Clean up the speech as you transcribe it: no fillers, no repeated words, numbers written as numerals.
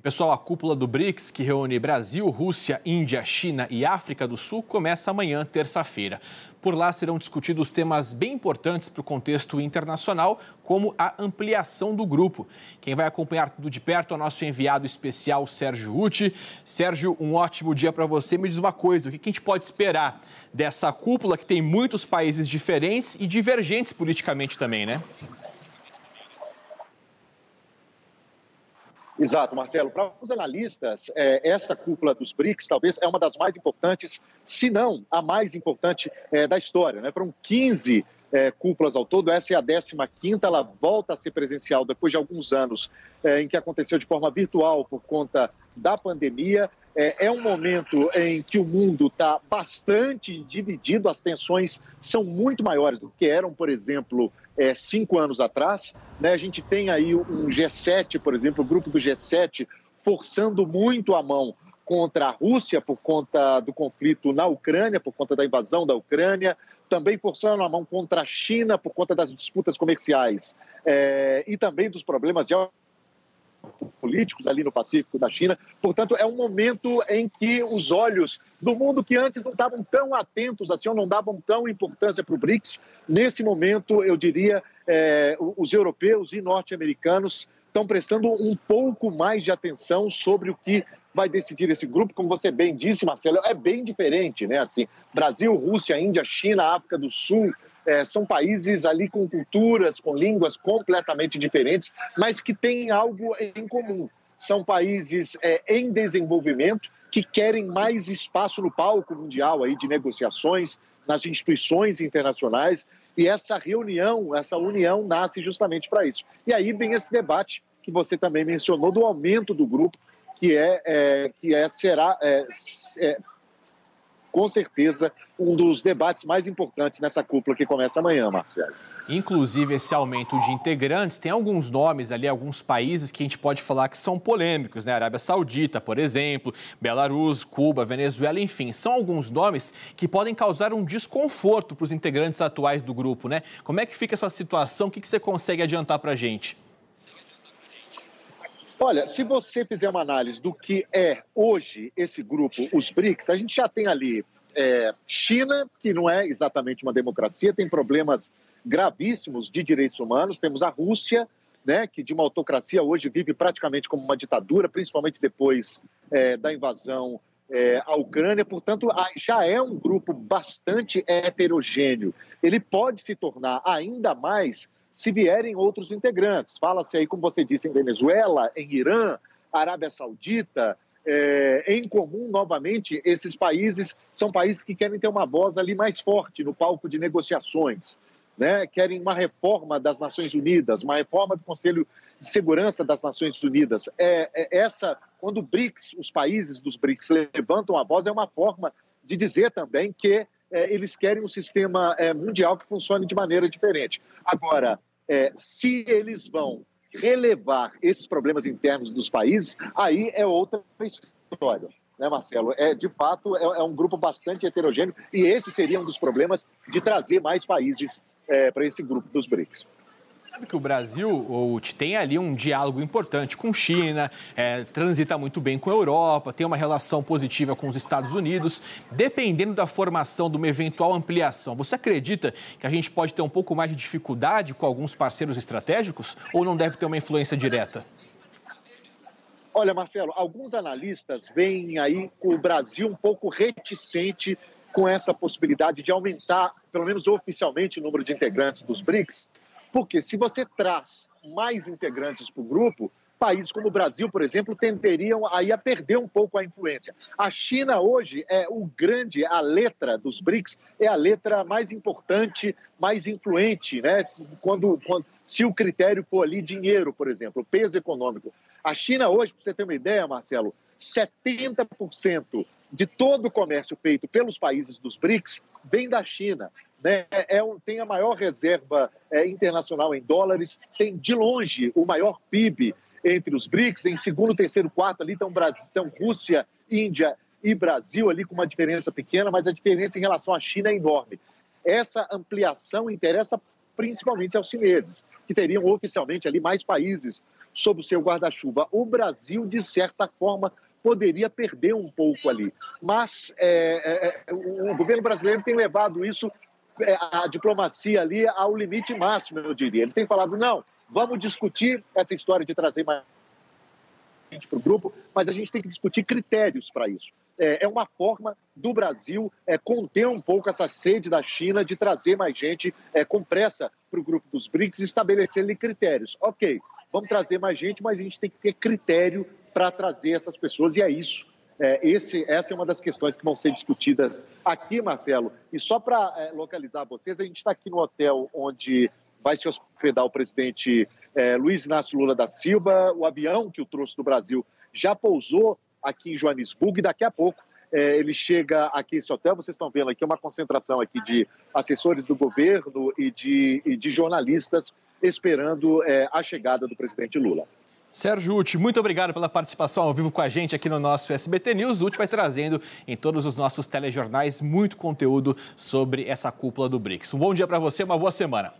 Pessoal, a cúpula do BRICS, que reúne Brasil, Rússia, Índia, China e África do Sul, começa amanhã, terça-feira. Por lá serão discutidos temas bem importantes para o contexto internacional, como a ampliação do grupo. Quem vai acompanhar tudo de perto é o nosso enviado especial, Sérgio Uti. Sérgio, um ótimo dia para você. Me diz uma coisa, o que a gente pode esperar dessa cúpula que tem muitos países diferentes e divergentes politicamente também, né? Exato, Marcelo. Para os analistas, essa cúpula dos BRICS talvez é uma das mais importantes, se não a mais importante da história, né? Foram 15 cúpulas ao todo, essa é a 15ª, ela volta a ser presencial depois de alguns anos em que aconteceu de forma virtual por conta da pandemia. É um momento em que o mundo está bastante dividido, as tensões são muito maiores do que eram, por exemplo, 5 anos atrás, né? A gente tem aí um G7, por exemplo, o grupo do G7 forçando muito a mão contra a Rússia por conta do conflito na Ucrânia, por conta da invasão da Ucrânia, também forçando a mão contra a China por conta das disputas comerciais e também dos problemas políticos ali no Pacífico da China. Portanto, é um momento em que os olhos do mundo que antes não estavam tão atentos assim, ou não davam tão importância para o BRICS, nesse momento, eu diria, os europeus e norte-americanos estão prestando um pouco mais de atenção sobre o que vai decidir esse grupo. Como você bem disse, Marcelo, é bem diferente, né? Assim, Brasil, Rússia, Índia, China, África do Sul, são países ali com culturas, com línguas completamente diferentes, mas que têm algo em comum. São países em desenvolvimento que querem mais espaço no palco mundial aí de negociações, nas instituições internacionais, e essa reunião, essa união nasce justamente para isso. E aí vem esse debate que você também mencionou do aumento do grupo, será com certeza um dos debates mais importantes nessa cúpula que começa amanhã, Marcelo. Inclusive, esse aumento de integrantes, tem alguns nomes ali, alguns países que a gente pode falar que são polêmicos, né? Arábia Saudita, por exemplo, Belarus, Cuba, Venezuela, enfim. São alguns nomes que podem causar um desconforto para os integrantes atuais do grupo, né? Como é que fica essa situação? O que você consegue adiantar para a gente? Olha, se você fizer uma análise do que é hoje esse grupo, os BRICS, a gente já tem ali China, que não é exatamente uma democracia, tem problemas gravíssimos de direitos humanos. Temos a Rússia, né, que de uma autocracia hoje vive praticamente como uma ditadura, principalmente depois da invasão à Ucrânia. Portanto, já é um grupo bastante heterogêneo. Ele pode se tornar ainda mais se vierem outros integrantes. Fala-se aí, como você disse, em Venezuela, em Irã, Arábia Saudita. Em comum, novamente, esses países são países que querem ter uma voz ali mais forte no palco de negociações, né? Querem uma reforma das Nações Unidas, uma reforma do Conselho de Segurança das Nações Unidas. Quando os países dos BRICS levantam a voz, é uma forma de dizer também que eles querem um sistema mundial que funcione de maneira diferente. Agora, se eles vão relevar esses problemas internos dos países, aí é outra história, né, Marcelo? De fato, é um grupo bastante heterogêneo e esse seria um dos problemas de trazer mais países para esse grupo dos BRICS. Sabe que o Brasil tem ali um diálogo importante com China, transita muito bem com a Europa, tem uma relação positiva com os Estados Unidos. Dependendo da formação de uma eventual ampliação, você acredita que a gente pode ter um pouco mais de dificuldade com alguns parceiros estratégicos ou não deve ter uma influência direta? Olha, Marcelo, alguns analistas veem aí o Brasil um pouco reticente com essa possibilidade de aumentar, pelo menos oficialmente, o número de integrantes dos BRICS. Porque se você traz mais integrantes para o grupo, países como o Brasil, por exemplo, tenderiam aí a perder um pouco a influência. A China hoje a letra dos BRICS é a letra mais importante, mais influente, né? Se o critério for ali dinheiro, por exemplo, peso econômico. A China hoje, para você ter uma ideia, Marcelo, 70% de todo o comércio feito pelos países dos BRICS vem da China. Tem a maior reserva internacional em dólares, tem de longe o maior PIB entre os BRICS, em segundo, terceiro, quarto ali estão Rússia, Índia e Brasil ali com uma diferença pequena, mas a diferença em relação à China é enorme. Essa ampliação interessa principalmente aos chineses, que teriam oficialmente ali mais países sob o seu guarda-chuva. O Brasil, de certa forma, poderia perder um pouco ali. Mas o governo brasileiro tem levado isso, a diplomacia ali, ao limite máximo, eu diria. Eles têm falado, não, vamos discutir essa história de trazer mais gente para o grupo, mas a gente tem que discutir critérios para isso. É uma forma do Brasil conter um pouco essa sede da China de trazer mais gente com pressa para o grupo dos BRICS e estabelecer ali critérios. Ok, vamos trazer mais gente, mas a gente tem que ter critério para trazer essas pessoas, e é isso. Essa é uma das questões que vão ser discutidas aqui, Marcelo. E só para localizar vocês, a gente está aqui no hotel onde vai se hospedar o presidente Luiz Inácio Lula da Silva. O avião que o trouxe do Brasil já pousou aqui em Joanesburgo e daqui a pouco ele chega aqui nesse hotel. Vocês estão vendo aqui uma concentração aqui de assessores do governo e de jornalistas esperando a chegada do presidente Lula. Sérgio Utti, muito obrigado pela participação ao vivo com a gente aqui no nosso SBT News. O Utti vai trazendo em todos os nossos telejornais muito conteúdo sobre essa cúpula do BRICS. Um bom dia para você, uma boa semana.